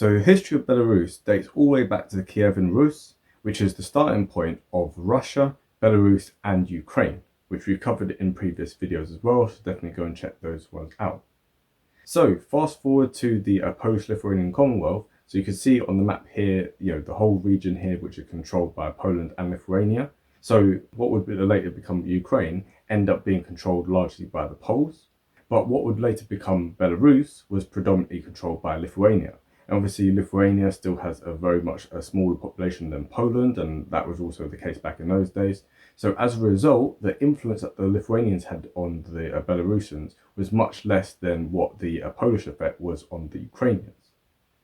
So the history of Belarus dates all the way back to the Kievan Rus, which is the starting point of Russia, Belarus and Ukraine, which we've covered in previous videos as well, so definitely go and check those ones out. So fast forward to the Polish-Lithuanian Commonwealth. So you can see on the map here, the whole region here, which is controlled by Poland and Lithuania. So what would later become Ukraine end up being controlled largely by the Poles. But what would later become Belarus was predominantly controlled by Lithuania. And obviously Lithuania still has very much a smaller population than Poland, and that was also the case back in those days. So as a result, the influence that the Lithuanians had on the Belarusians was much less than what the Polish effect was on the Ukrainians.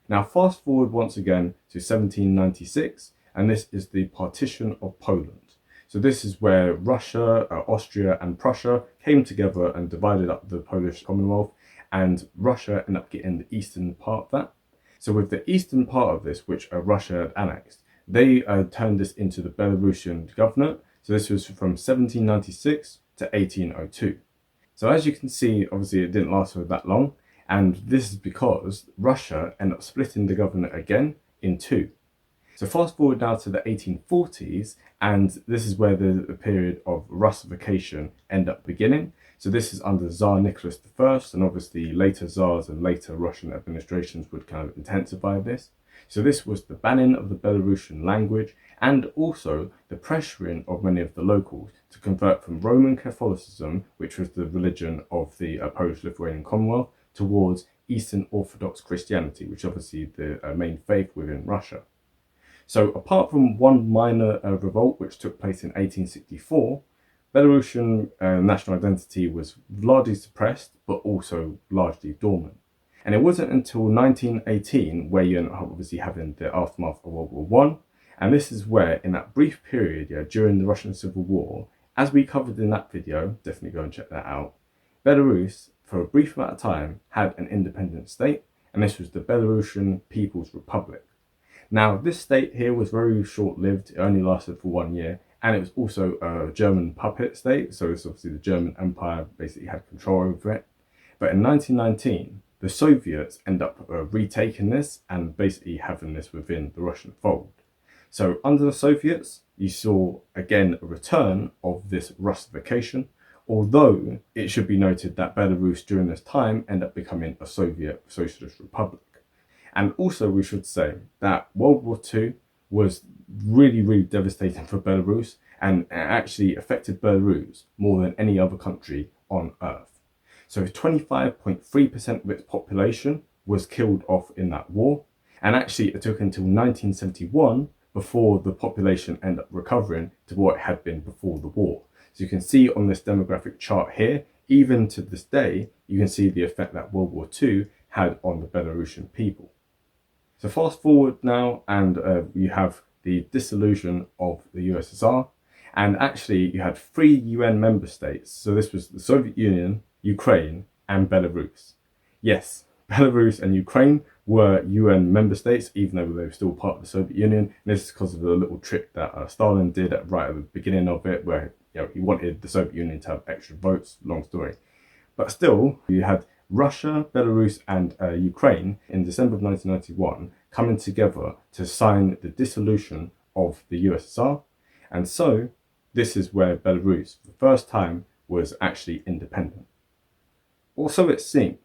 Now fast forward once again to 1796, and this is the Partition of Poland. So this is where Russia, Austria and Prussia came together and divided up the Polish Commonwealth, and Russia ended up getting the eastern part of that. So with the eastern part of this, which Russia had annexed, they turned this into the Belarusian governorate. So this was from 1796 to 1802. So as you can see, obviously it didn't last for that long. And this is because Russia ended up splitting the governorate again in two. So fast forward now to the 1840s, and this is where the period of Rusification ended up beginning. So this is under Tsar Nicholas I, and obviously later Tsars and later Russian administrations would kind of intensify this. So this was the banning of the Belarusian language and also the pressuring of many of the locals to convert from Roman Catholicism, which was the religion of the Polish-Lithuanian Commonwealth, towards Eastern Orthodox Christianity, which is obviously the main faith within Russia. So apart from one minor revolt which took place in 1864, Belarusian national identity was largely suppressed, but also largely dormant. And it wasn't until 1918 where you ended up obviously having the aftermath of World War I. And this is where, in that brief period during the Russian Civil War, as we covered in that video, definitely go and check that out, Belarus, for a brief amount of time, had an independent state, and this was the Belarusian People's Republic. Now, this state here was very short-lived. It only lasted for 1 year, and it was also a German puppet state, so it's obviously the German Empire basically had control over it. But in 1919, the Soviets end up retaking this and basically having this within the Russian fold. So under the Soviets, you saw again a return of this Russification, although it should be noted that Belarus during this time ended up becoming a Soviet Socialist Republic. And also we should say that World War II was really devastating for Belarus, and it actually affected Belarus more than any other country on earth. So 25.3% of its population was killed off in that war, and actually it took until 1971 before the population ended up recovering to what it had been before the war. So you can see on this demographic chart here, even to this day, you can see the effect that World War II had on the Belarusian people. So fast forward now, and you have the dissolution of the USSR, and actually you had 3 UN member states. So this was the Soviet Union, Ukraine and Belarus. Yes, Belarus and Ukraine were UN member states, even though they were still part of the Soviet Union. And this is because of the little trick that Stalin did right at the beginning of it, where he wanted the Soviet Union to have extra votes, long story. But still, you had Russia, Belarus and Ukraine in December of 1991 coming together to sign the dissolution of the USSR. And so this is where Belarus, for the first time, was actually independent. Also it seemed,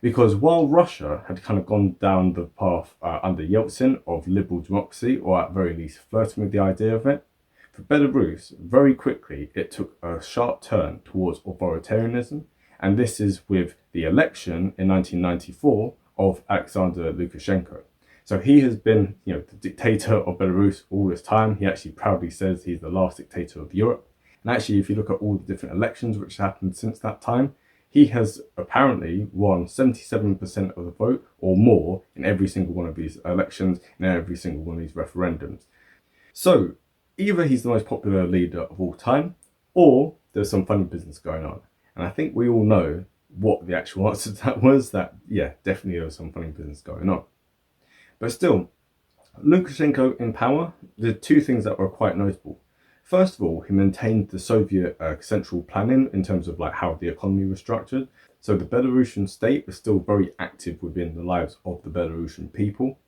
because while Russia had kind of gone down the path under Yeltsin of liberal democracy, or at very least flirting with the idea of it, for Belarus, very quickly it took a sharp turn towards authoritarianism, and this is with the election in 1994 of Alexander Lukashenko. So he has been, the dictator of Belarus all this time. He actually proudly says he's the last dictator of Europe. And actually, if you look at all the different elections which happened since that time, he has apparently won 77% of the vote or more in every single one of these elections, in every single one of these referendums. So either he's the most popular leader of all time, or there's some funny business going on. And I think we all know what the actual answer to that was, that, yeah, definitely there was some funny business going on. But still, Lukashenko in power did 2 things that were quite notable. First of all, he maintained the Soviet central planning in terms of how the economy was structured. So the Belarusian state was still very active within the lives of the Belarusian people.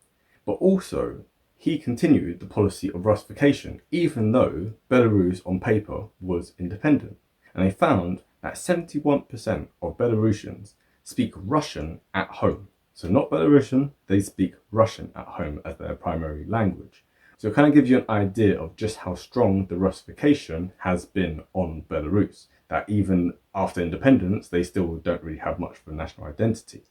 But also, he continued the policy of Russification, even though Belarus on paper was independent. And they found that 71% of Belarusians speak Russian at home. So not Belarusian, they speak Russian at home as their primary language. So it kind of gives you an idea of just how strong the Russification has been on Belarus, that even after independence, they still don't really have much of a national identity.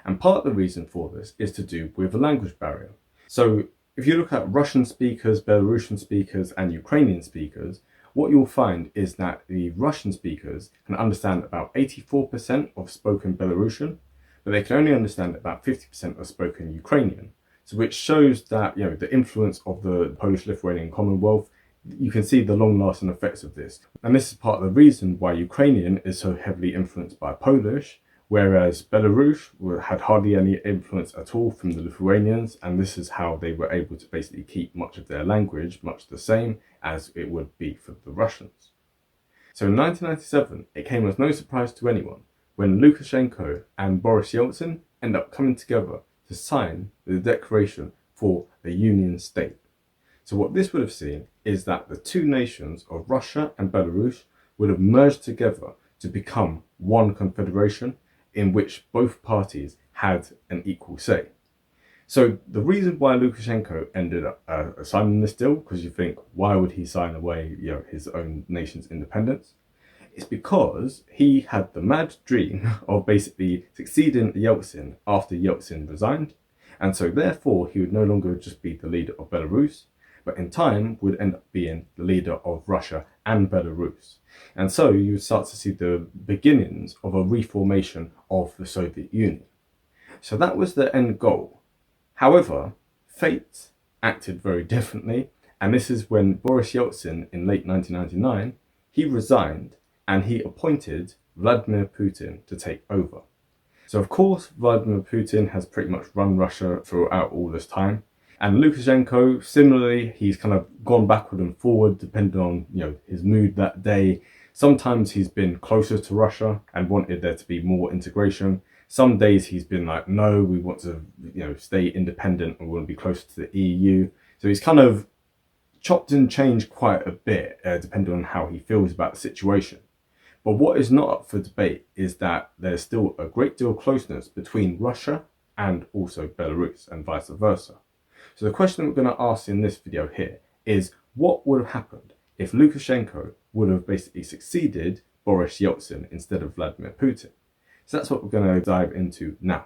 And part of the reason for this is to do with the language barrier. So if you look at Russian speakers, Belarusian speakers, and Ukrainian speakers, what you'll find is that the Russian speakers can understand about 84% of spoken Belarusian, but they can only understand about 50% of spoken Ukrainian. So which shows that, the influence of the Polish-Lithuanian Commonwealth, you can see the long-lasting effects of this. And this is part of the reason why Ukrainian is so heavily influenced by Polish, whereas Belarus had hardly any influence at all from the Lithuanians, and this is how they were able to basically keep much of their language much the same as it would be for the Russians. So in 1997, it came as no surprise to anyone when Lukashenko and Boris Yeltsin end up coming together to sign the declaration for a union state. So what this would have seen is that the two nations of Russia and Belarus would have merged together to become one confederation in which both parties had an equal say. So the reason why Lukashenko ended up signing this deal, because you think, why would he sign away his own nation's independence? It's because he had the mad dream of basically succeeding Yeltsin after Yeltsin resigned, and so therefore he would no longer just be the leader of Belarus, but in time would end up being the leader of Russia and Belarus. And so you would start to see the beginnings of a reformation of the Soviet Union. So that was the end goal. However, fate acted very differently, and this is when Boris Yeltsin in late 1999, he resigned and he appointed Vladimir Putin to take over. So of course, Vladimir Putin has pretty much run Russia throughout all this time. And Lukashenko, similarly, he's kind of gone backward and forward depending on his mood that day. Sometimes he's been closer to Russia and wanted there to be more integration. Some days he's been like, no, we want to stay independent and we want to be closer to the EU. So he's kind of chopped and changed quite a bit depending on how he feels about the situation. But what is not up for debate is that there's still a great deal of closeness between Russia and also Belarus and vice versa. So the question we're going to ask in this video here is, what would have happened if Lukashenko would have basically succeeded Boris Yeltsin instead of Vladimir Putin? So that's what we're going to dive into now.